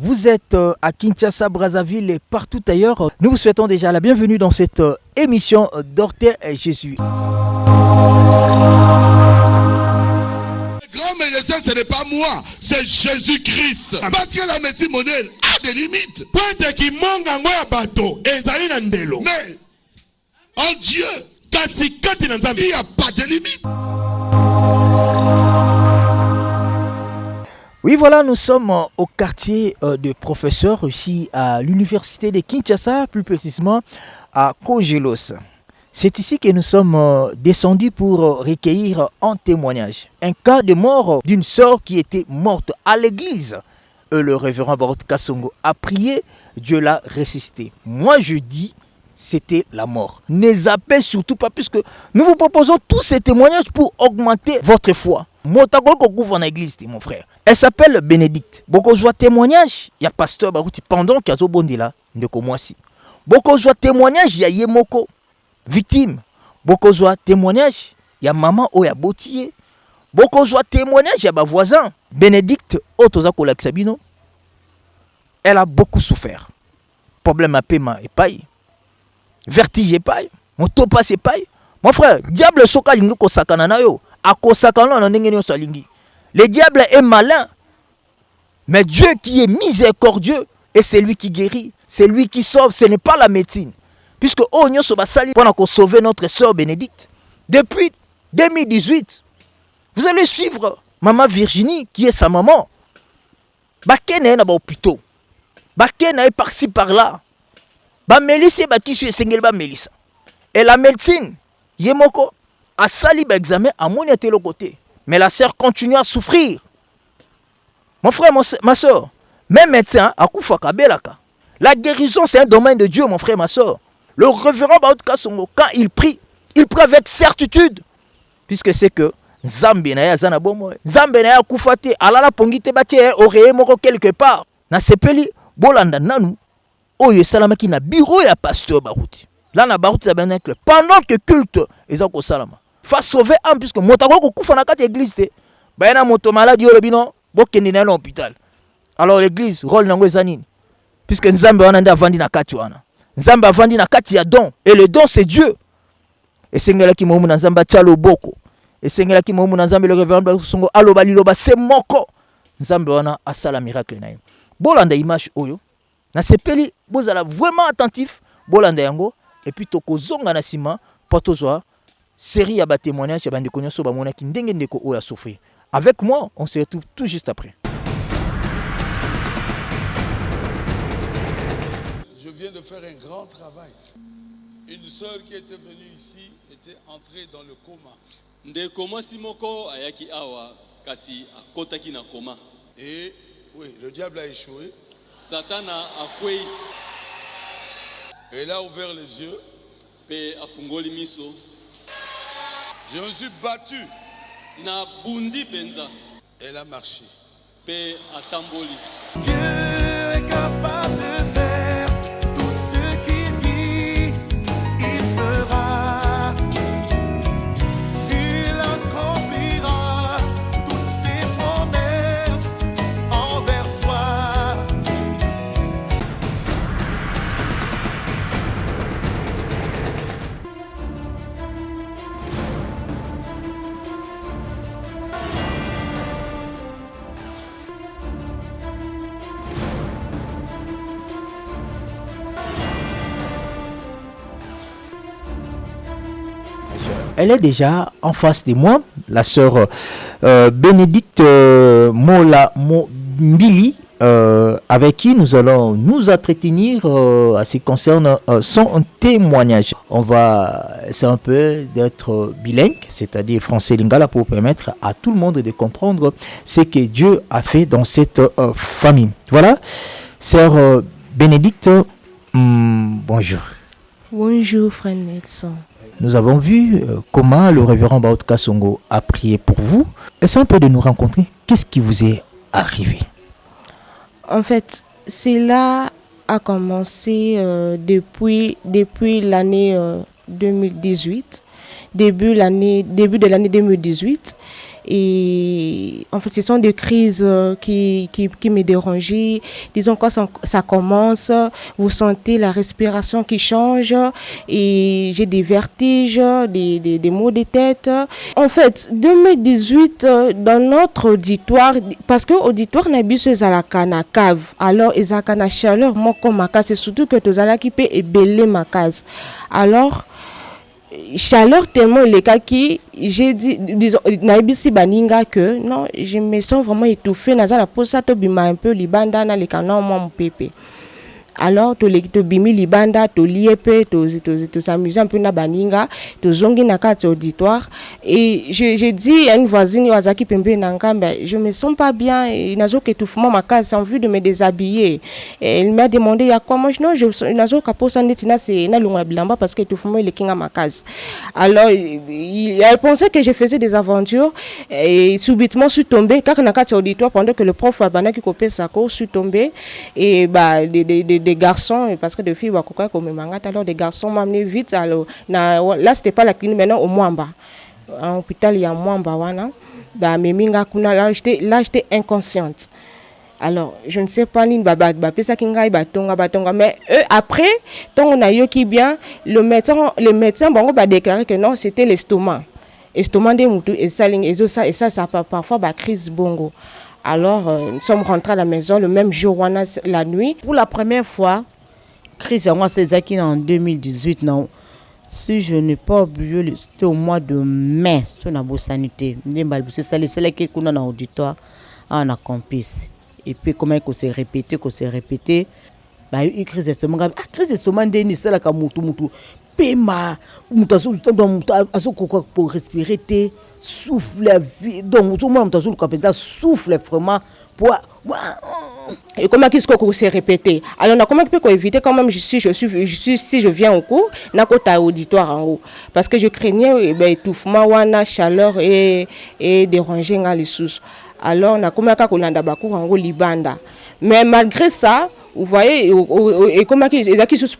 Vous êtes à Kinshasa, Brazzaville et partout ailleurs. Nous vous souhaitons déjà la bienvenue dans cette émission d'Orter et Jésus. Le grand médecin, ce n'est pas moi, c'est Jésus-Christ. Parce que la médecine moderne a des limites. Mais en Dieu, il n'y a pas de limite. Oui, voilà, nous sommes au quartier de professeurs ici à l'université de Kinshasa, plus précisément à Kogelos. C'est ici que nous sommes descendus pour recueillir un témoignage. Un cas de mort d'une sœur qui était morte à l'église. Le révérend Barot Kassongo a prié, Dieu l'a ressuscité. Moi je dis, c'était la mort. Ne zappez surtout pas, puisque nous vous proposons tous ces témoignages pour augmenter votre foi. Motago kokufa na église, mon frère. Elle s'appelle Bénédicte. Beaucoup de témoignages, il y a pasteur Barouti pendant qu'il y a bondi là, ndeko mwasi. Beaucoup de témoignages, il y a Yemoko, victime. Beaucoup de témoignages, il y a maman ou il y a Botier. Beaucoup de témoignages, il y a ma voisin. Bénédicte, Otoza Kolak-Sabino, elle a beaucoup souffert. Problème à paiement et paille. Vertige et paille. Mon topas et paille. Mon frère, diable soka lingi ko sakana na yo. Le diable est malin, mais Dieu qui est miséricordieux et c'est lui qui guérit, c'est lui qui sauve, ce n'est pas la médecine. Puisque Onyo Sobasali pour sauver notre sœur Bénédicte. Depuis 2018, vous allez suivre maman Virginie qui est sa maman. Bakene est dans hôpital. Bakene est par-ci par-là. Ba Mélissa ba qui suit Sengel ba Mélissa. Et la médecine, Yemoko a sali l'examen à mon côté. Mais la sœur continue à souffrir. Mon frère, ma soeur, même médecin, à Koufa Kabelaka. La guérison, c'est un domaine de Dieu, mon frère, ma soeur. Le révérend Baot Kassongo, quand il prie avec certitude. Puisque c'est que Zambi na ya zanabomo. Zambi na ya Koufate, alala pongite batie, oreye moko quelque part. Na sepeli, bolanda nanu, oye salamaki na bureau ya pasteur Barouti. Là, na Barouti tabernacle, pendant que culte, ils ont salama. Fa sauver un puisque motago kufa na kati église te ba na moto malade yo lebino bokende na l'hôpital. Alors l'église rôle nango ezanini puisque nzambe wana nda vandi na kati wana nzambe avandi na kati ya don et le don c'est Dieu et sengela ki momu na nzambe tialo boko et sengela ki momu na nzambe le révérend Songo aloba liloba c'est moko nzambe wana asala miracle na ye bolanda image oyo na sepeli bozala vraiment attentif bolanda yango et puis tokozonga na sima potozwa série à bas témoignages, à souffrir. Avec moi, on se retrouve tout juste après. Je viens de faire un grand travail. Une sœur qui était venue ici était entrée dans le coma. Et oui, le diable a échoué. Elle a ouvert les yeux. Je me suis battu. Elle a marché. Dieu est capable de faire tout ce qu'il dit, il fera. Il accomplira toutes ses promesses envers toi. Elle est déjà en face de moi, la sœur Bénédicte Mola Mbili, avec qui nous allons nous entretenir à ce qui concerne son témoignage. On va essayer un peu d'être bilingue, c'est-à-dire français lingala, pour permettre à tout le monde de comprendre ce que Dieu a fait dans cette famille. Voilà, sœur Bénédicte, bonjour. Bonjour, frère Nelson. Nous avons vu comment le révérend Baot Kassongo a prié pour vous. Essayez un peu de nous rencontrer. Qu'est-ce qui vous est arrivé? En fait, cela a commencé depuis l'année 2018. début de l'année 2018. Et en fait, ce sont des crises qui me dérangent. Disons, quand ça commence, vous sentez la respiration qui change et j'ai des vertiges, des maux de tête. En fait, 2018, dans notre auditoire, parce que l'auditoire n'a pas à la cave, alors ils ont la chaleur, moi comme ma case, c'est surtout que tu as qui peut ébeler ma case. Alors, chaleur tellement les cas qui j'ai dit disons naibisi baninga que non je me sens vraiment étouffée nazala pour ça to bima un peu libanda na les canons mon pépé. Alors to bimi libanda to liepe to s'amuser un peu na baninga to zongi na carte auditoire et j'ai dit à une voisine wazaki pembe nangamba je me sens pas bien et nazo que étouffement ma case sans envie de me déshabiller et elle m'a demandé il y a quoi moi non je nazo kaposa netina c'est na longa bilamba parce que étouffement il est kinga ma case. Alors elle pensait que je faisais des aventures et subitement je suis tombée car na carte auditoire pendant que le prof abana qui copie sa cours je suis tombée et bah des garçons parce que des filles comme mangata alors des garçons m'ont amené vite alors là c'était pas la clinique maintenant au Mwamba en hôpital il y a Mwamba wana bah meminga kuna là j'étais inconsciente. Alors je ne sais pas ni baba pesa kinga batonga mais eux après tant on a yo qui bien le médecin bon va déclarer que non c'était l'estomac des mutu et ça et ça parfois ba crise bongo. Alors, nous sommes rentrés à la maison le même jour, la nuit. Pour la première fois, crise en 2018, non. Si je n'ai pas oublié, c'était au mois de mai, sur la sanité. C'est ça qui est dans l'auditoire, en accomplis. Et puis, comment il s'est répété, bah, il y a une crise d'estomac. Ah, crise d'estomac, c'est là que mutu. Pema, pour respirer, souffle, donc tout le monde souffle vraiment pour. Et comment qu'est-ce qu'on s'est répété? Alors comment tu peux éviter quand même si je viens au cours, n'a pas auditoire en haut parce que je craignais étouffement, wana chaleur et déranger les sous. Alors na comment qu'on a d'abord en haut libanda. Mais malgré ça, vous voyez, et comment ils qui sont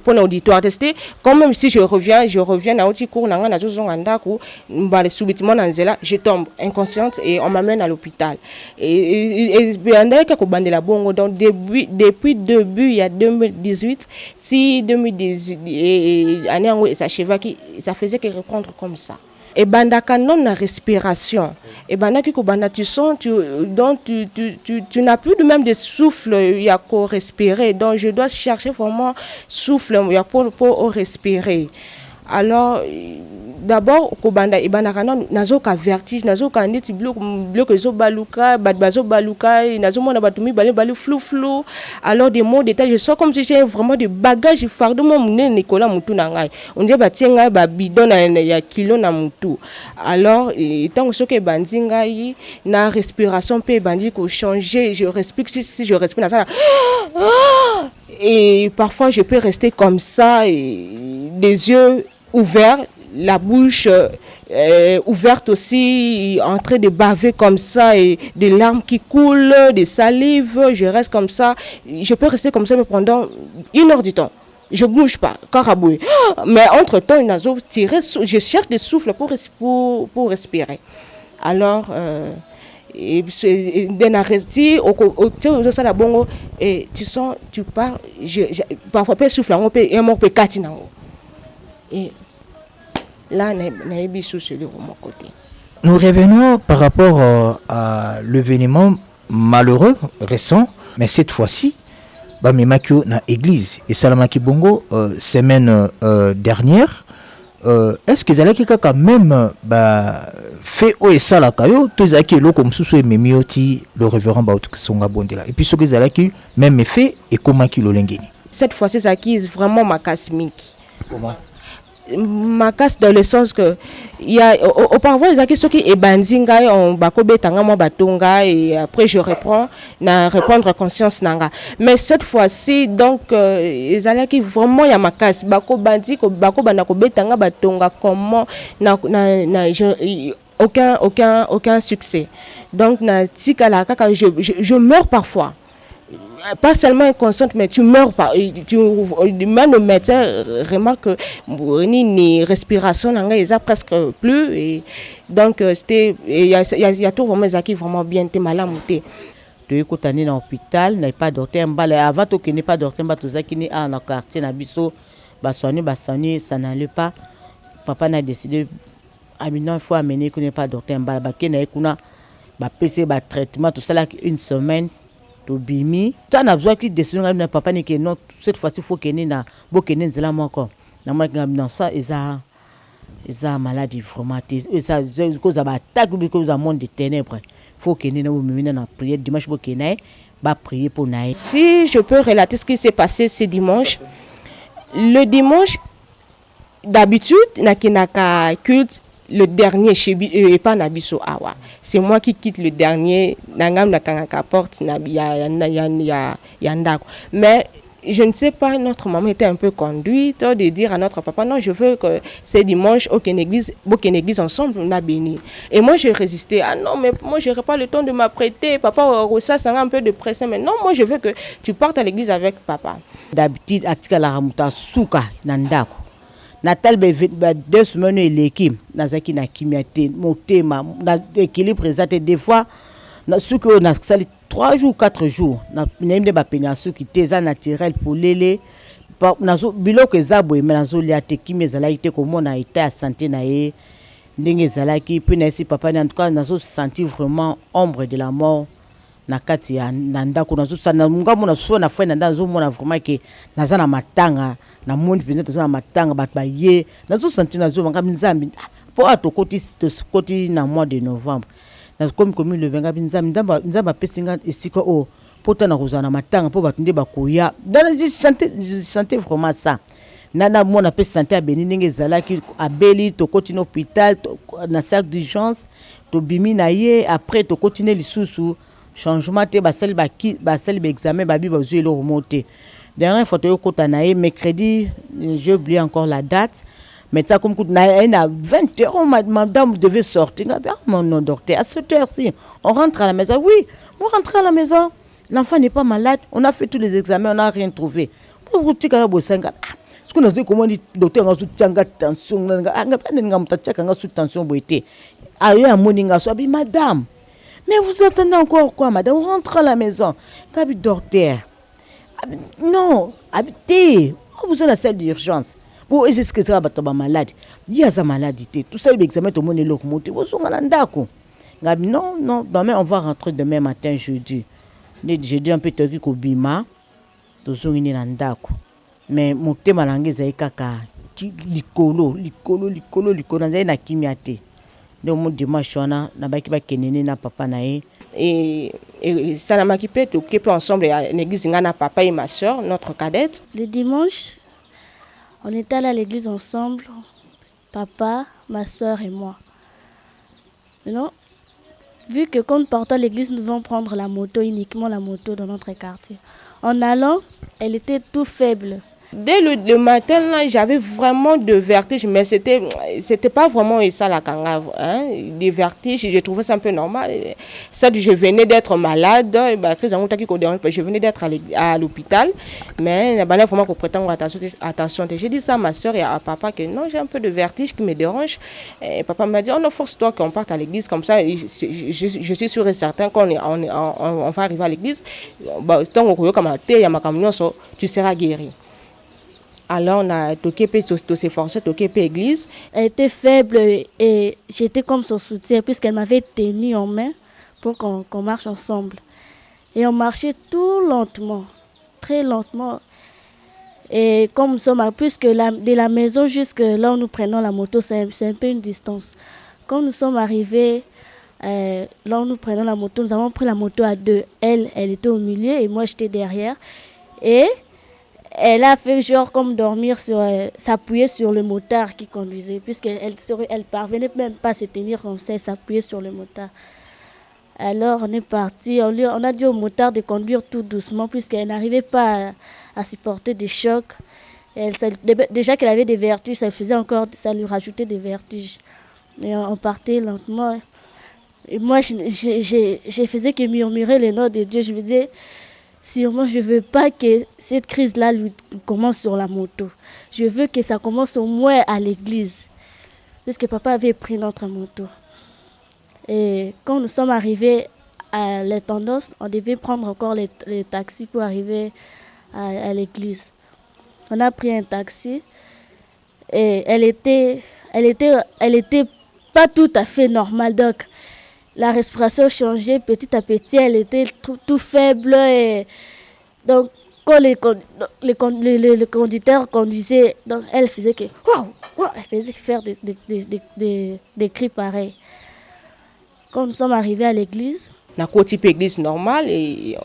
pour l'auditoire testé, quand même si je reviens à un petit cours, subitement je tombe inconsciente et on m'amène à l'hôpital. Et donc depuis début il y a 2018, si 2018 année ça faisait que reprendre comme ça. Et bandaka non la respiration et bandaki ko banda tu sens tu n'as plus de même de souffle il y a qu'à respirer donc je dois chercher vraiment souffle il y a pour respirer. Alors d'abord ko banda e bandaka non nazo ka vertige nazo ka ndeti bloc zo baluka bazo baluka nazo mona batumi balu flou alors des mots détails je sens comme si j'ai vraiment des bagages fardeau mon Nicolas mutu na ngai on dit ba tienga ba bidon na ya kilo na mutu alors tant que ke bandinga yi na respiration pe bandi ko changer je respire si je respire na ça et parfois je peux rester comme ça et des yeux ouverts, la bouche ouverte aussi, en train de baver comme ça et des larmes qui coulent, des salives, je reste comme ça. Je peux rester comme ça mais pendant 1 heure du temps. Je ne bouge pas, carabouille. Mais entre-temps, je cherche des souffles pour respirer. Alors, et tu sens, tu pars, parfois pas souffle, on peut un mot peut katina. Et là, on a eu sur mon côté. Nous revenons par rapport à l'événement malheureux récent, mais cette fois-ci, Bamemakio na église et Salamaki Bongo semaine dernière. Est-ce qu'ils allaient quand même fait au et ça la caillou tous à qui l'eau comme sous memioti le révérend Baotukisonga Bondela et puis ce qu'ils allaient qui même fait et comment qui l'olengeni. Cette fois-ci, ça qui est vraiment ma casmique. Comment? Ma casse dans le sens que il y a auparavant les acquis qui est bandinga on bakobe tanga mo batonga et après je reprends na reprendre conscience nanga mais cette fois-ci donc les allaient qui vraiment il y a ma casse bako bandi ko bako bana ko betanga batonga comment aucun succès donc na tika la kaka je meurs parfois pas seulement inconsciente, mais tu meurs pas. Même le médecin remarque que ni respiration, il n'y a presque plus. Et donc, il y a tout vraiment qui vraiment bien, t'es malade. Tu es dans l'hôpital, n'a pas docteur mbale avant to que n'est pas docteur mbale tout ça qui n'est dans quartier na biso basoni ça n'allait pas. Papa n'a décidé maintenant il faut amener qu'on n'est pas docteur mbale ba kena kuna ba PC ba traitement tout ça là une semaine to bimi. Tu as besoin qui décision na papa ni que non cette fois-ci faut que na bo que nzela moko. Na moi non ça eza maladie vraiment ça cause ba attaque ou cause monde de ténèbres. Faut que nous na prière dimanche pour que nous va prier pour nous. Si je peux relater ce qui s'est passé ce dimanche, le dimanche d'habitude na kinaka culte le dernier chez et pas nabiso awa. C'est moi qui quitte le dernier nangam na kanaka porte na ya ndako. Mais je ne sais pas, notre maman était un peu conduite de dire à notre papa, non, je veux que c'est dimanche, aucune église ensemble, on a béni. Et moi, j'ai résisté. Ah non, mais moi, je n'aurai pas le temps de m'apprêter. Papa, ça a un peu de pression. Mais non, moi, je veux que tu partes à l'église avec papa. D'habitude, atika la ramuta souka nandako. Natal 2 semaines l'équipe, nazaki na kimiate, motema, na équilibre présenté des fois, na souka on a sali 3 jours, 4 jours. Na n'aime pas peine à ceux qui étaient naturel pour l'élé. Nazo biloko ezabo mais nazo liate kimi ezalaki comme on a été à santé na ye. Ndenge ezalaki puis na si papa en tout cas nazo sentir vraiment ombre de la mort. Na kati ya ndako nazo sana mungamu na so na fena nazo mona vraiment que naza na matanga na monde peut être na matanga bat ba ye nazo sentir nazo manga nzambi po atokoti na mois de novembre. Comme le venga nzamba pesinga esika o pota na kozana matanga po batunde bakoya dans je sentais vraiment ça nana mona pe santé a beni ndenge ezalaki abeli to continue hôpital na sac d'urgence to bimi na ye après to continuer lisusu changement te basali examen babi bazui le remonter dernière fois to kota na ye mercredi j'ai oublié encore la date. Mais ça comme à 20 h madame devait sortir. Mon docteur, à cette heure-ci, on rentre à la maison. Oui, on rentre à la maison. L'enfant n'est pas malade. On a fait tous les examens, on n'a rien trouvé. Ce qu'on a dit, comment dit, docteur, on a tension. Madame, mais vous attendez encore quoi, madame? On rentre à la maison. Gabi docteur. Non, habitez. Vous avez la salle d'urgence. Bon, est-ce que ça va malade? Il y a sa maladie. Tout ça, l'examen, tout le monde est locomoté. Vous êtes malade. Non, demain, on va rentrer demain matin, jeudi. Jeudi, un peu de temps, Bima. Tout le monde est landako. Mais mon thème à l'anglais, c'est kaka. Likolo. Nanzai na kimiate. Donc, mon dimanche, on a baki ba kenene na papa na e. Et ça n'a pas quitté, tout qui peut ensemble à l'église, na papa et ma soeur, notre cadette. Le dimanche, on était allés à l'église ensemble, papa, ma soeur et moi. Non, vu que quand nous partons à l'église, nous devons prendre la moto, uniquement la moto dans notre quartier. En allant, elle était tout faible. Dès le matin, là, j'avais vraiment de vertige, mais c'était pas vraiment ça la kanga, hein, des vertiges. J'ai trouvé ça un peu normal. Ça, je venais d'être malade, je venais d'être à l'hôpital, mais il y a vraiment qu'on prétend attention. J'ai dit ça à ma soeur et à papa que non, j'ai un peu de vertige qui me dérange. Et papa m'a dit, non, force-toi qu'on parte à l'église comme ça. Je suis sûr et certain qu'on va arriver à l'église. Tant qu'on tu seras guéri. Alors on a toqué de s'efforcer, toqué l'église. Elle était faible et j'étais comme son soutien puisqu'elle m'avait tenu en main pour qu'on marche ensemble. Et on marchait tout lentement, très lentement. Et comme nous sommes, puisque de la maison jusque là où nous prenons la moto, c'est un peu une distance. Quand nous sommes arrivés, là où nous prenons la moto, nous avons pris la moto à deux. Elle était au milieu et moi j'étais derrière. Et elle a fait genre comme dormir, s'appuyer sur le motard qui conduisait, puisqu'elle parvenait même pas à se tenir comme ça, elle s'appuyait sur le motard. Alors on est parti, on a dit au motard de conduire tout doucement, puisqu'elle n'arrivait pas à supporter des chocs. Déjà qu'elle avait des vertiges, ça lui rajoutait des vertiges. Et on partait lentement. Et moi, je faisais que murmurer les noms de Dieu. Je me disais, Sûrement, je ne veux pas que cette crise-là lui commence sur la moto. Je veux que ça commence au moins à l'église. Puisque papa avait pris notre moto. Et quand nous sommes arrivés à les tendances, on devait prendre encore les taxis pour arriver à l'église. On a pris un taxi et elle était pas tout à fait normale. Donc, la respiration changeait petit à petit, elle était tout faible. Et donc, quand les conducteurs conduisaient, donc elle faisait que waouh, elle faisait faire des cris pareils. Quand nous sommes arrivés à l'église, na côté église normale et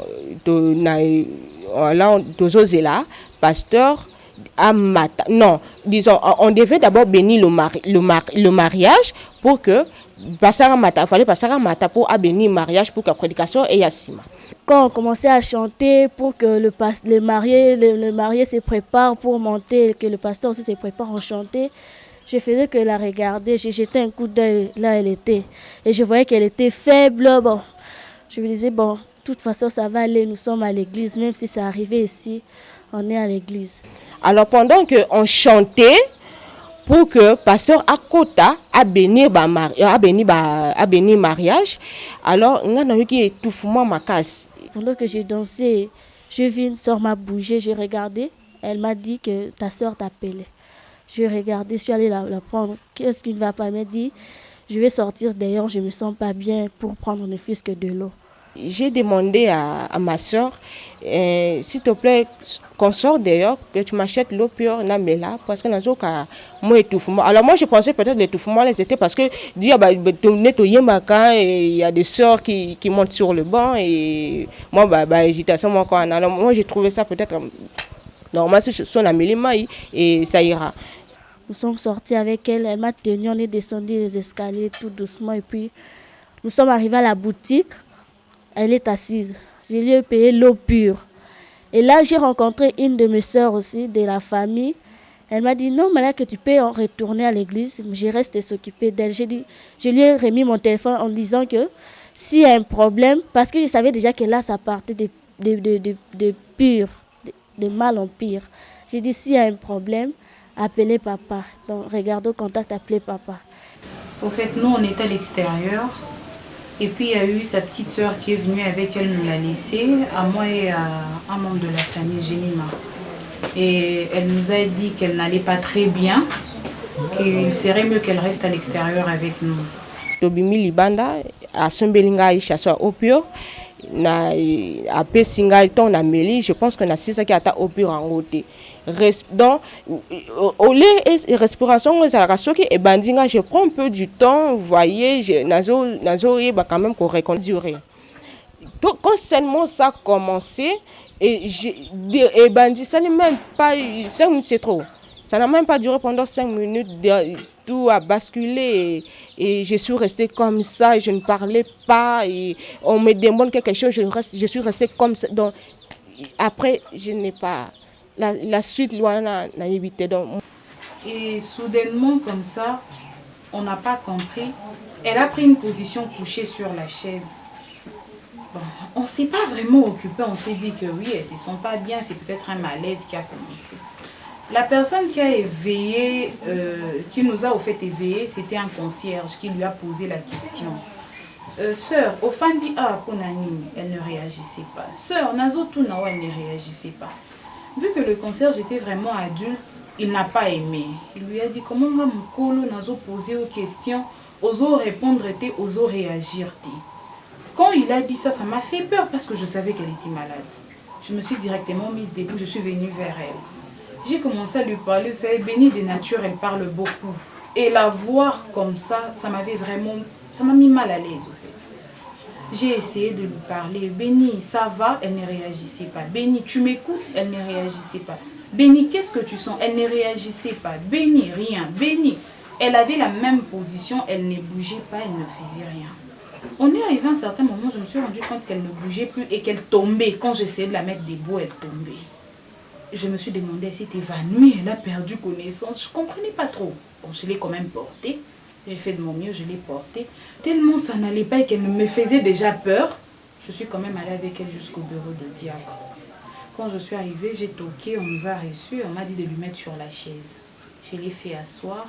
là là pasteur à matin. Non, disons on devait d'abord bénir le mariage pour que passer matin, fallait passer à matin pour bénir le mariage pour que la prédication ait yassima. Quand on commençait à chanter pour que le marié se prépare pour monter, que le pasteur aussi se prépare à chanter, je faisais que la regarder, j'ai jeté un coup d'œil là elle était. Et je voyais qu'elle était faible. Bon, je me disais, bon, de toute façon ça va aller, nous sommes à l'église, même si c'est arrivé ici, on est à l'église. Alors pendant qu'on chantait, pour que pasteur Akota a béni mariage, alors on a eu qui étouffement ma casse. Pendant que j'ai dansé, je vis une soeur m'a bougé, j'ai regardé, elle m'a dit que ta soeur t'appelait. Je regardais, je suis allée la prendre. Qu'est-ce qui ne va pas? Elle m'a dit, je vais sortir d'ailleurs, je ne me sens pas bien pour prendre ne fût-ce que de l'eau. J'ai demandé à ma soeur, s'il te plaît, qu'on sorte d'ailleurs, que tu m'achètes l'eau pure, parce que moi étouffement. Alors moi je pensais peut-être l'étouffement, c'était parce que il y a des soeurs qui montent sur le banc et moi agitation. Alors moi j'ai trouvé ça peut-être normal, son amélie et ça ira. Nous sommes sortis avec elle, elle m'a tenu, on est descendu les escaliers tout doucement et puis nous sommes arrivés à la boutique, elle est assise. Je lui ai payé l'eau pure. Et là j'ai rencontré une de mes sœurs aussi, de la famille. Elle m'a dit non, mais là que tu peux retourner à l'église, je reste s'occuper d'elle. Je lui ai remis mon téléphone en disant que s'il y a un problème, parce que je savais déjà que là ça partait de pire, de mal en pire. J'ai dit s'il y a un problème, appelez papa. Donc, regardez au contact, appelez papa. Au fait, nous, on était à l'extérieur. Et puis, il y a eu sa petite sœur qui est venue avec elle, nous l'a laissée, à moi et à un membre de la famille, Génima. Et elle nous a dit qu'elle n'allait pas très bien, qu'il serait mieux qu'elle reste à l'extérieur avec nous. Tobimi Libanda, à Sombelinga, chasseur au pur. À Pessinga, je pense qu'on a 6 qui a au pur en haut. Donc, au lieu de respiration, je prends un peu du temps, vous voyez, quand même qu'on durer. Donc, quand seulement ça a commencé, ça n'a même pas 5 minutes, c'est trop. Ça n'a même pas duré pendant 5 minutes, tout a basculé et je suis restée comme ça, je ne parlais pas et on me demande quelque chose, je suis restée comme ça. Donc, après, je n'ai pas... La suite, n'a évité. Et soudainement, comme ça, on n'a pas compris. Elle a pris une position couchée sur la chaise. Bon, on ne s'est pas vraiment occupé. On s'est dit que oui, elles ne se sent pas bien. C'est peut-être un malaise qui a commencé. La personne qui a éveillé, qui nous a au fait éveillé, c'était un concierge qui lui a posé la question. Sœur, Ofandi A, Ponanini, elle ne réagissait pas. Sœur, Nazo Tunawa, elle ne réagissait pas. Vu que le concierge était vraiment adulte, il n'a pas aimé. Il lui a dit comment on va Nazo poser aux questions, oser répondre, oser réagir. Quand il a dit ça, ça m'a fait peur parce que je savais qu'elle était malade. Je me suis directement mise debout, je suis venue vers elle. J'ai commencé à lui parler, vous savez, bénie de nature, elle parle beaucoup. Et la voir comme ça, ça m'avait vraiment, ça m'a mis mal à l'aise au fait. J'ai essayé de lui parler, Bénie, ça va, elle ne réagissait pas. Bénie, tu m'écoutes, elle ne réagissait pas. Bénie, qu'est-ce que tu sens? Elle ne réagissait pas. Bénie, rien. Bénie, elle avait la même position, elle ne bougeait pas, elle ne faisait rien. On est arrivé à un certain moment, je me suis rendu compte qu'elle ne bougeait plus et qu'elle tombait. Quand j'essayais de la mettre debout, elle tombait. Je me suis demandé si elle s'est évanouie, elle a perdu connaissance. Je ne comprenais pas trop. Bon, je l'ai quand même portée. J'ai fait de mon mieux, je l'ai portée. Tellement ça n'allait pas et qu'elle me faisait déjà peur. Je suis quand même allée avec elle jusqu'au bureau de diacre. Quand je suis arrivée, j'ai toqué, on nous a reçus, on m'a dit de lui mettre sur la chaise. Je l'ai fait asseoir.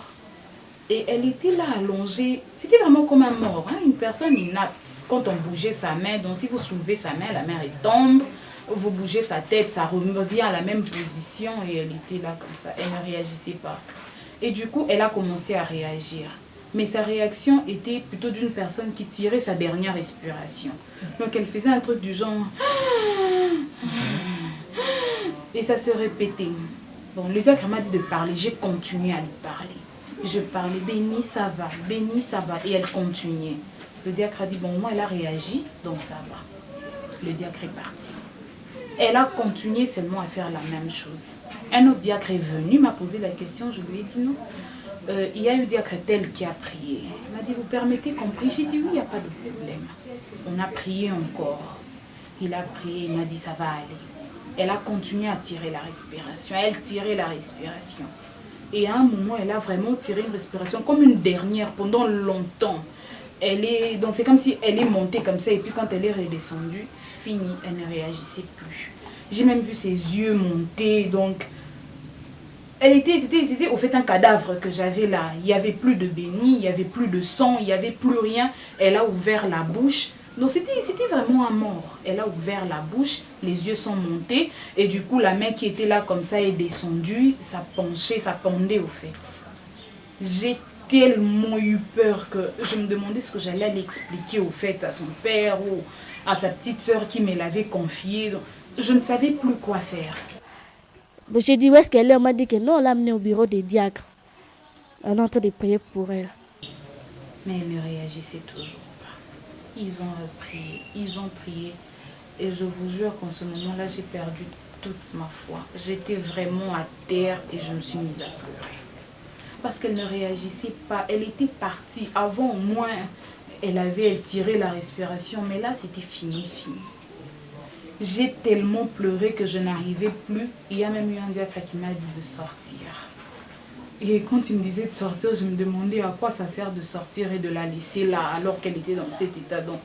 Et elle était là allongée. C'était vraiment comme un mort, hein? Une personne inapte. Quand on bougeait sa main, donc si vous soulevez sa main, la main elle tombe. Vous bougez sa tête, ça revient à la même position. Et elle était là comme ça. Elle ne réagissait pas. Et du coup, elle a commencé à réagir. Mais sa réaction était plutôt d'une personne qui tirait sa dernière respiration. Donc elle faisait un truc du genre... Et ça se répétait. Bon, le diacre m'a dit de parler. J'ai continué à lui parler. Je parlais, béni, ça va, béni, ça va. Et elle continuait. Le diacre a dit, bon, moi, elle a réagi, donc ça va. Le diacre est parti. Elle a continué seulement à faire la même chose. Un autre diacre est venu, m'a posé la question, je lui ai dit non. Il y a eu diacre tel qui a prié. Il m'a dit, vous permettez qu'on prie? J'ai dit oui, il n'y a pas de problème. On a prié encore. Il a prié, il m'a dit, ça va aller. Elle a continué à tirer la respiration. Elle tirait la respiration. Et à un moment, elle a vraiment tiré une respiration comme une dernière pendant longtemps. Donc c'est comme si elle est montée comme ça et puis quand elle est redescendue, fini, elle ne réagissait plus. J'ai même vu ses yeux monter, donc c'était au fait un cadavre que j'avais là. Il n'y avait plus de béni, il n'y avait plus de sang, il n'y avait plus rien. Elle a ouvert la bouche. Donc c'était vraiment un mort. Elle a ouvert la bouche, les yeux sont montés et du coup la main qui était là comme ça est descendue, ça penchait, ça pendait au fait. J'ai tellement eu peur que je me demandais ce que j'allais l'expliquer au fait à son père ou à sa petite sœur qui me l'avait confié. Donc, je ne savais plus quoi faire. J'ai dit où est-ce qu'elle est? On m'a dit que non, on l'a amenée au bureau des diacres. On est en train de prier pour elle. Mais elle ne réagissait toujours. Ils ont prié, ils ont prié. Et je vous jure qu'en ce moment-là, j'ai perdu toute ma foi. J'étais vraiment à terre et je me suis mise à pleurer. Parce qu'elle ne réagissait pas. Elle était partie. Avant, au moins, elle tirait la respiration. Mais là, c'était fini. J'ai tellement pleuré que je n'arrivais plus. Il y a même eu un diacre qui m'a dit de sortir. Et quand il me disait de sortir, je me demandais à quoi ça sert de sortir et de la laisser là alors qu'elle était dans cet état. Donc,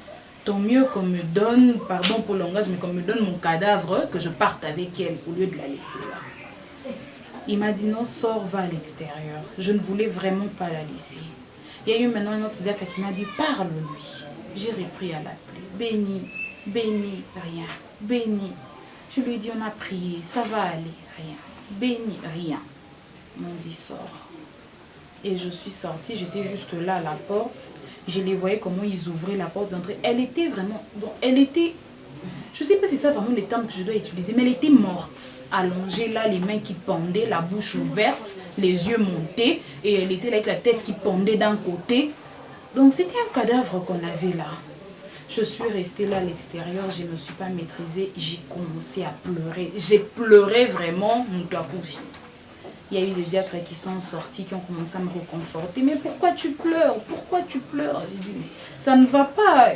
tant mieux qu'on me donne, pardon pour le langage, mais qu'on me donne mon cadavre, que je parte avec elle au lieu de la laisser là. Il m'a dit non, sors, va à l'extérieur. Je ne voulais vraiment pas la laisser. Il y a eu maintenant un autre diacre qui m'a dit parle-lui. J'ai repris à l'appeler. Béni, béni, rien. Béni. Je lui ai dit on a prié, ça va aller, rien. Béni, rien. Ils m'ont dit sors. Et je suis sortie, j'étais juste là à la porte. Je les voyais comment ils ouvraient la porte d'entrée. Elle était vraiment... Bon, je ne sais pas si c'est vraiment les termes que je dois utiliser, mais elle était morte. Allongée là, les mains qui pendaient, la bouche ouverte, les yeux montés. Et elle était là avec la tête qui pendait d'un côté. Donc c'était un cadavre qu'on avait là. Je suis restée là à l'extérieur, je ne me suis pas maîtrisée. J'ai commencé à pleurer. J'ai pleuré vraiment, mon doigt confié. Il y a eu des diacres qui sont sortis, qui ont commencé à me reconforter. Mais pourquoi tu pleures? Pourquoi tu pleures? J'ai dit, mais ça ne va pas.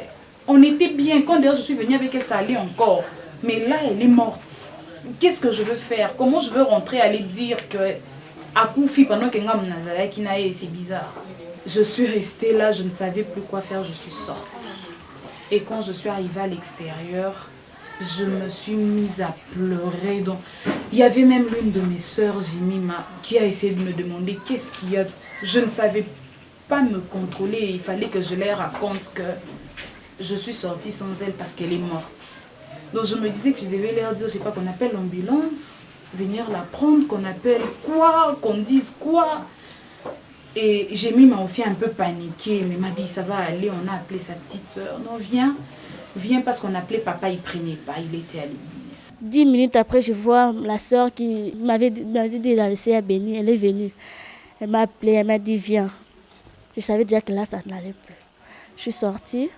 On était bien. Quand d'ailleurs je suis venue avec elle, ça allait encore. Mais là, elle est morte. Qu'est-ce que je veux faire? Comment je veux rentrer, aller dire que à Koufi, pendant que c'est bizarre. Je suis restée là, je ne savais plus quoi faire, je suis sortie. Et quand je suis arrivée à l'extérieur, je me suis mise à pleurer. Donc, il y avait même l'une de mes sœurs, Jimima, qui a essayé de me demander qu'est-ce qu'il y a. Je ne savais pas me contrôler. Il fallait que je leur raconte que je suis sortie sans elle parce qu'elle est morte. Donc, je me disais que je devais leur dire, je ne sais pas, qu'on appelle l'ambulance, venir la prendre, qu'on appelle quoi, qu'on dise quoi. Et Jimima m'a aussi un peu paniqué, mais m'a dit, ça va aller, on a appelé sa petite sœur. Non, viens parce qu'on appelait papa, il prenait pas, il était à l'église. 10 minutes après, je vois la sœur qui m'avait dit de la laisser à Béni. Elle est venue. Elle m'a appelé, elle m'a dit viens. Je savais déjà que là, ça n'allait plus. Je suis sortie.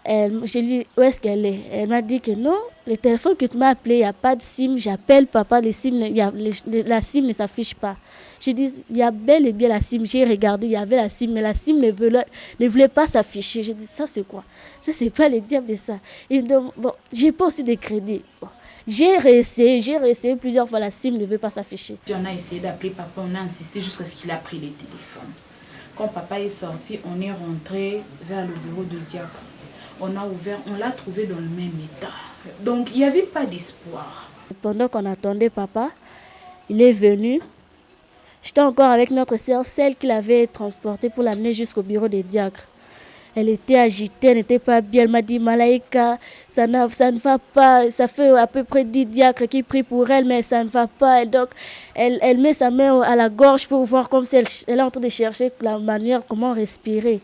J'ai dit où est-ce qu'elle est. Elle m'a dit que non, le téléphone que tu m'as appelé, il n'y a pas de SIM. J'appelle papa, la SIM ne s'affiche pas. J'ai dit, il y a bel et bien la SIM. J'ai regardé, il y avait la SIM, mais la SIM ne voulait pas s'afficher. J'ai dit, ça c'est quoi? Ça c'est pas le diable de ça. Il me dit, bon, j'ai pas aussi de crédit. Bon. J'ai réessayé plusieurs fois, la SIM ne veut pas s'afficher. On a essayé d'appeler papa, on a insisté jusqu'à ce qu'il a pris les téléphones. Quand papa est sorti, on est rentré vers le bureau de diacre. on l'a trouvé dans le même état. Donc, il n'y avait pas d'espoir. Pendant qu'on attendait papa, il est venu. J'étais encore avec notre sœur, celle qui l'avait transportée pour l'amener jusqu'au bureau des diacres. Elle était agitée, elle n'était pas bien. Elle m'a dit, Malaïka, ça ne va pas. Ça fait à peu près 10 diacres qui prient pour elle, mais ça ne va pas. Et donc, elle met sa main à la gorge pour voir comme si elle est en train de chercher la manière, comment respirer.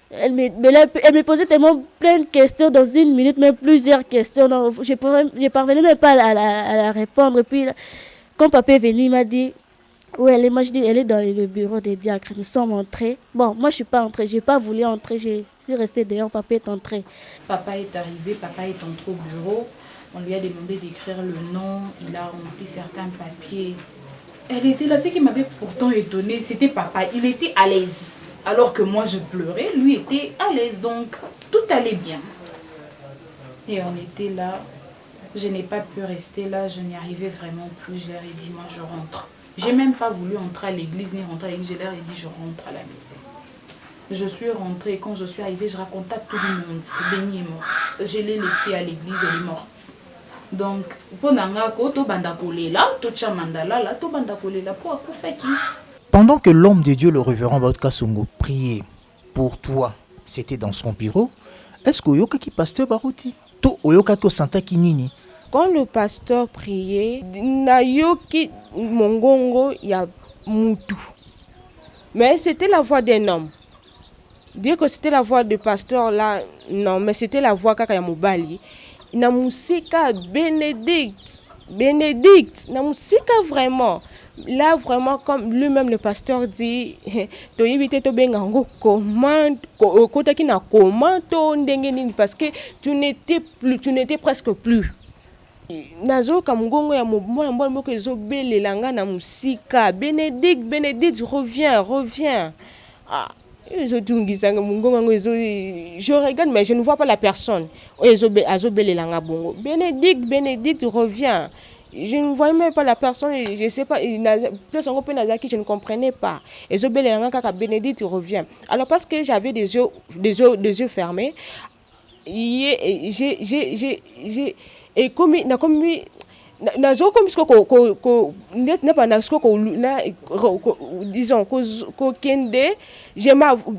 Elle me posait tellement plein de questions dans une minute, même plusieurs questions. Donc, je ne parvenais même pas à la répondre. Et puis, quand papa est venu, il m'a dit, où elle est? Moi, je dis, elle est dans le bureau des diacres. Nous sommes entrés. Bon, moi, je ne suis pas entrée. Je n'ai pas voulu entrer. Je suis restée dehors. Papa est entré. Papa est arrivé. Papa est entré au bureau. On lui a demandé d'écrire le nom. Il a rempli certains papiers. Elle était là. Ce qui m'avait pourtant étonnée, c'était papa. Il était à l'aise. Alors que moi, je pleurais. Lui était à l'aise. Donc, tout allait bien. Et on était là. Je n'ai pas pu rester là. Je n'y arrivais vraiment plus. Je leur ai dit, moi, je rentre. J'ai même pas voulu entrer à l'église ni rentrer à l'église. Je leur ai dit je rentre à la maison. Je suis rentrée. Quand je suis arrivée, je racontais à tout le monde. Béni est morte. Je l'ai laissée à l'église, elle est morte. Donc, pendant que l'homme de Dieu, le révérend Baotka Songo, priait pour toi, c'était dans son bureau, est-ce que Oyoka qui pasteur Barouti? To Oyoka ko Santa Kinini? Quand le pasteur priait, Nayoki Mongongo ya Moutou. Mais c'était la voix d'un homme. Dire que c'était la voix du pasteur là, non, mais c'était la voix Kaka Yamoubali. Namusika Bénédicte, Namusika vraiment. Là vraiment comme lui-même le pasteur dit, to yibite to bengango commande, kotaki na commando ndengeni parce que tu n'étais presque plus. Nazo kamungongo ya mwana mbona moko ezobele langa na musika. Bénédicte reviens. Ah, je regarde mais je ne vois pas la personne. Azobele langa bongo. Bénédicte reviens. Je ne voyais même pas la personne, je ne sais pas, plus encore je ne comprenais pas. Ezobele langa kaka Bénédicte revient. Alors parce que j'avais des yeux fermés, et comme nazo comme disons kende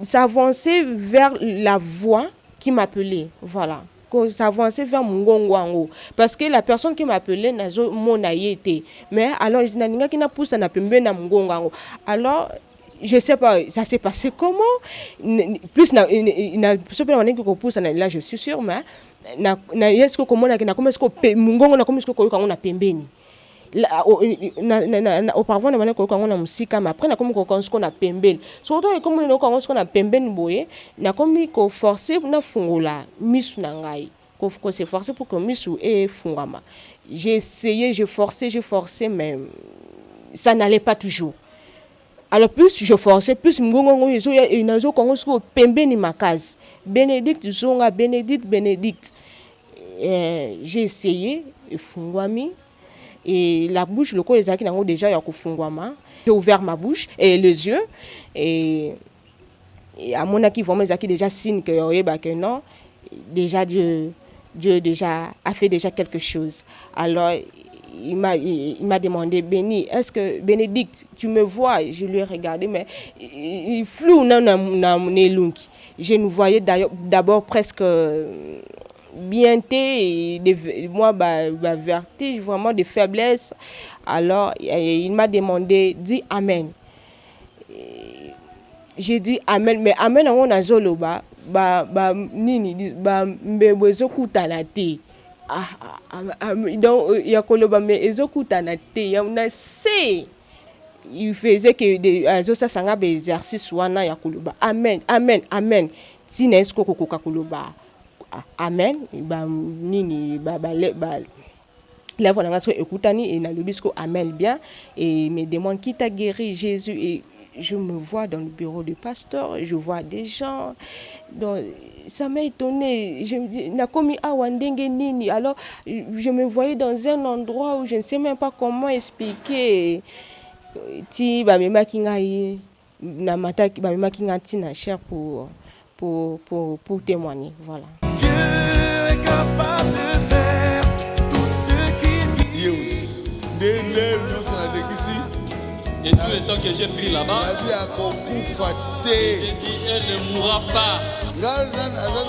s'avancer vers la voix qui m'appelait, voilà, s'avancer vers Mungongo parce que la personne qui m'appelait nazo mona yete, mais alors naninga qui na poussa na pembe na Mungongo. Alors je sais pas, ça s'est passé comment, plus na super on est que poussa là je suis sûr, mais na est-ce que comment na comment est-ce que Mungongo na comment est-ce que ko na pembeni auparavant na ko ko na musika, mais après na comme ko ko na pembeni surtout comme na ko na pembeni boye na comme ko forcer na fungola misu na ngai ko se forcer pour que misu e fungama. J'ai essayé, j'ai forcé mais ça n'allait pas toujours. Alors plus je forçais, plus Mungongo nazo ko ko pembeni makazi. Bénédicte zonga Bénédicte. J'ai essayé fungwami et la bouche le corps ezaki nango déjà ya kufungwama. J'ai ouvert ma bouche et les yeux et à mon aki vraiment ezaki déjà signe que oyeba que non déjà Dieu déjà a fait déjà quelque chose. Alors il m'a demandé, Béni, est-ce que Bénédicte, tu me vois? Je lui ai regardé, mais il flou je nous voyais d'abord presque bien et moi vertige, vraiment de faiblesse. Alors il m'a demandé, dis Amen. J'ai dit Amen, mais Amen on a zoloba nini mbebozo kutanate. Donc il y a koloba mais ezokutana te ya na se il faisait que des ça sanga be exercice wana ya koloba amen tina esko kokoka koloba amen ba nini ba la voilà nga so ekutani et na lobisko amen bien et me demande qui t'a guéri Jésus et je me vois dans le bureau du pasteur, je vois des gens. Donc, ça m'a étonné. Je me dis, Nakomi Awandenge Nini. Alors, je me voyais dans un endroit où je ne sais même pas comment expliquer. Ti ba mema kingai na mata ba mema kinga tina cher pour témoigner. Voilà. Dieu Dieu est capable de faire tout ce qu'il dit. Yo, des lèvres, nous sommes ici. Et tout le temps que j'ai pris là-bas, La vie a concours j'ai faté. dit, elle ne mourra pas. Dans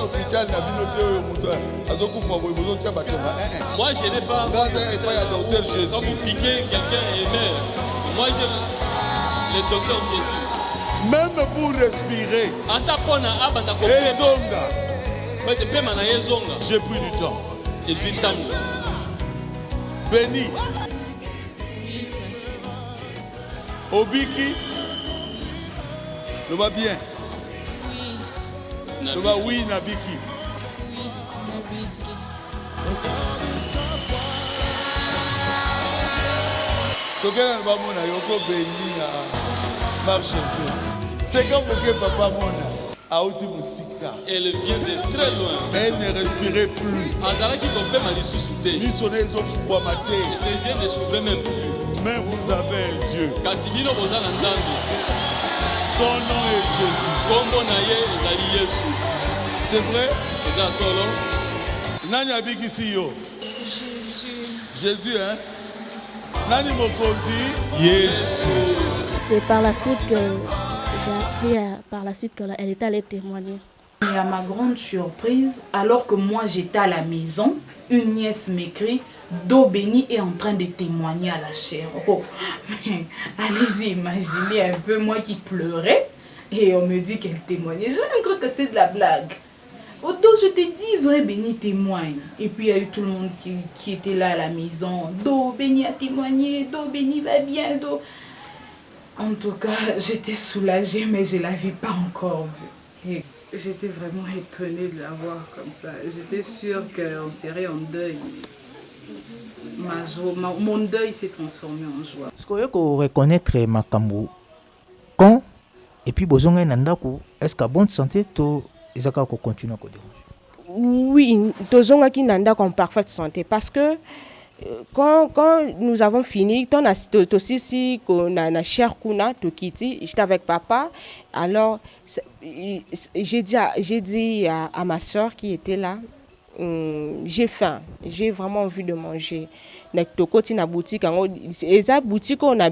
l'hôpital, na binote muto azokufa boy bozotia batonga Moi, je n'ai pas. Gaza et pas ya docteur Quand Jésus. vous piquez quelqu'un et meurt, moi, je. Le docteur Jésus. Même pour respirer, En tapona, abanda kopema. ezonga. Mais de pema na yezonga. J'ai pris du temps. Et puis tango. Béni. Obiki. Le va bien. Le va oui Nabiki. Tokena ba mona yoko béni na marche un peu. C'est comme que papa mona a outi musika. Elle vient de très loin. Elle ne respirait plus. Azala qui kopema li susute. Ni sonné ezofungwa mate. Et ces jeunes ne souffraient même plus. Mais vous avez un Dieu. Kasi bino bozala nzambe. Son nom est Jésus. Kombo na ye ezali Yesu. C'est vrai? Eza solo. Nani abikisi yo? Jésus, hein? Nani mokonzi? Yesu. C'est par la suite que j'ai appris par la suite qu'elle était allée témoigner. Et à ma grande surprise, alors que moi j'étais à la maison, une nièce m'écrit d'eau bénie est en train de témoigner à la chair. Oh, mais allez-y, imaginez un peu moi qui pleurais et on me dit qu'elle témoignait. J'ai même cru que c'était de la blague. Autant je te dis, vrai béni témoigne. Et puis il y a eu tout le monde qui était là à la maison. d'eau bénie a témoigné, d'eau bénie va bien, d'eau. En tout cas, j'étais soulagée, mais je ne l'avais pas encore vue. Et j'étais vraiment étonnée de la voir comme ça. J'étais sûre qu'on serait en deuil. Mon deuil s'est transformé en joie. Est-ce que vous reconnaître makambo quand et puis bozonga nandako est-ce qu'à bonne santé to ezaka ko continuer à déranger? Oui, tozonga ki nanda en parfaite santé parce que quand nous avons fini, quand si na cher kuna to kiti, j'étais avec papa. Alors j'ai dit à ma soeur qui était là, j'ai faim, j'ai vraiment envie de manger. Tokoti na boutique eza boutique on a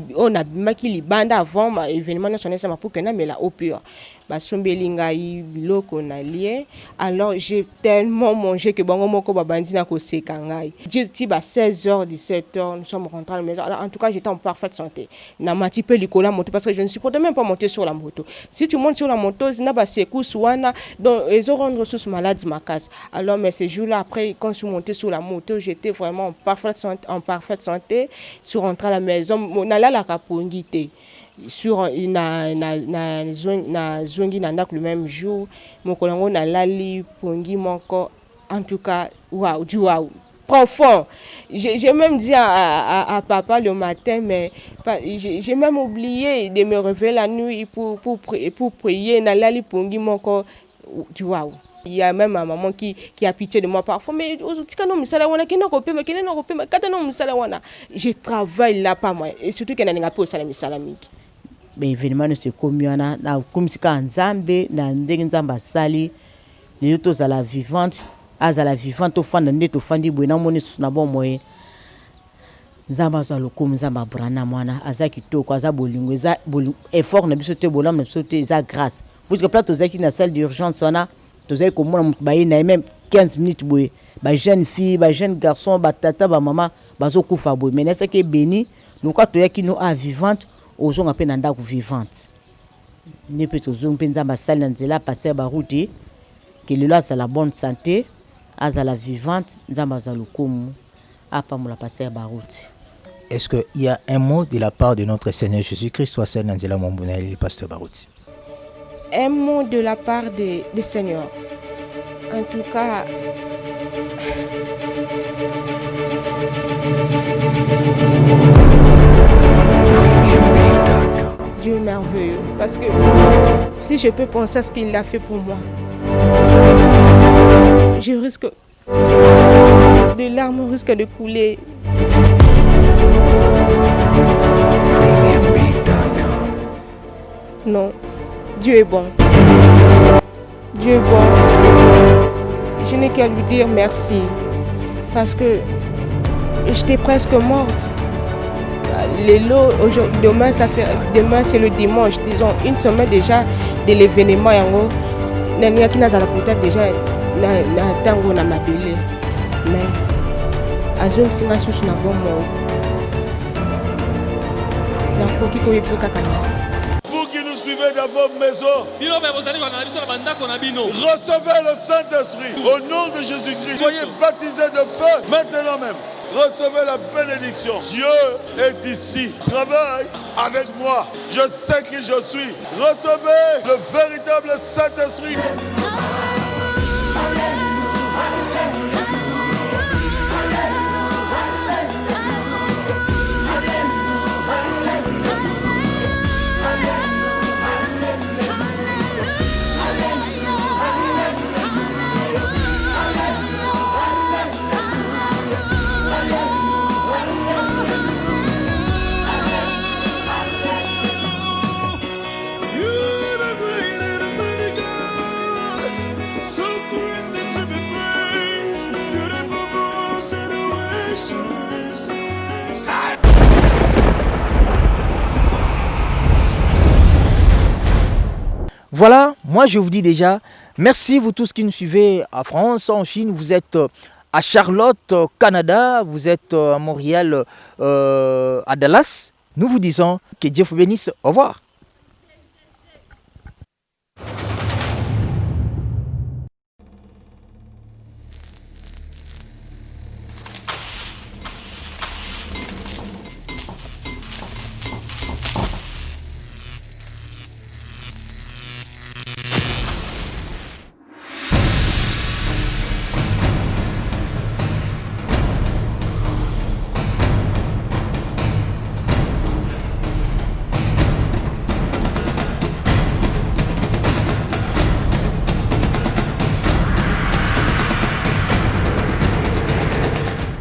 maki libanda avant événement national ça pour que na mais la au pur basombeli ngai biloko na lié. Alors j'ai tellement mangé que bango moko babandi na koseka ngai. J'ai ba 16h 17h nous sommes rentrés à la maison. Alors en tout cas j'étais en parfaite santé. Na mati pe likola moto parce que je ne supportais même pas monter sur la moto. Si tu montes sur la moto na ba secousse wana donc ils ont rendu ressources malades ma case. Alors mais ces jours-là après quand je suis monté sur la moto, j'étais vraiment en parfaite santé. Sur rentré à la maison, on a là la capongité. Sur na zongi na le même jour, mon collègue na lali pongi mon corps. En tout cas, waouh, profond. J'ai même dit à papa le matin, mais j'ai même oublié de me réveiller la nuit pour prier na lali pongi mon corps. Waouh. Il y a même ma maman qui a pitié de moi parfois. Mais je travaille là pas moi. Et surtout qu'il y a un salami salami. Mais événement ne se communiana na kumsika nzambe na ndenge nzamba sali ni to za la vivante au fond de to fandi bwena moni na bon moye nzamba za lokum nzamba brana mwana aza kitoko aza bolingo eza effort na biso te bolam na biso te eza grâce parce que plateau zaki na salle d'urgence ona to zaki komona mutu bayi na même 15 minutes boye ba jeune fille ba jeune garçon ba tata ba maman bazo kufa boye mais nesa ke béni nous quand to yaki no a vivante ozonga pe na ndako vivante ne peut ozonga pe nzamba sali na nzela passer ba route que le là c'est la bonne santé azala vivante nzamba za lokumu apa mula passer ba route. Est-ce qu'il y a un mot de la part de notre Seigneur Jésus-Christ, soit celle d'Angela Mombonel, le pasteur Barouti? Un mot de la part du Seigneur. En tout cas, Dieu est merveilleux. Parce que si je peux penser à ce qu'il a fait pour moi, je risque... des larmes risquent de couler. Non, Dieu est bon. Dieu est bon. je n'ai qu'à lui dire merci. Parce que j'étais presque morte. Demain, demain c'est le dimanche. Disons, une semaine déjà de l'événement. Nania qui n'a pas peut-être déjà dans ma mabélé. Mais, à zone singa sous na bon mot. Vous qui nous suivez dans vos maisons, recevez le Saint-Esprit au nom de Jésus-Christ. Soyez baptisés de feu maintenant même. Recevez la bénédiction. Dieu est ici. Travaille avec moi. Je sais qui je suis. Recevez le véritable Saint-Esprit. Voilà, moi je vous dis déjà, merci vous tous qui nous suivez en France, en Chine, vous êtes à Charlotte, au Canada, vous êtes à Montréal, à Dallas. Nous vous disons que Dieu vous bénisse. Au revoir.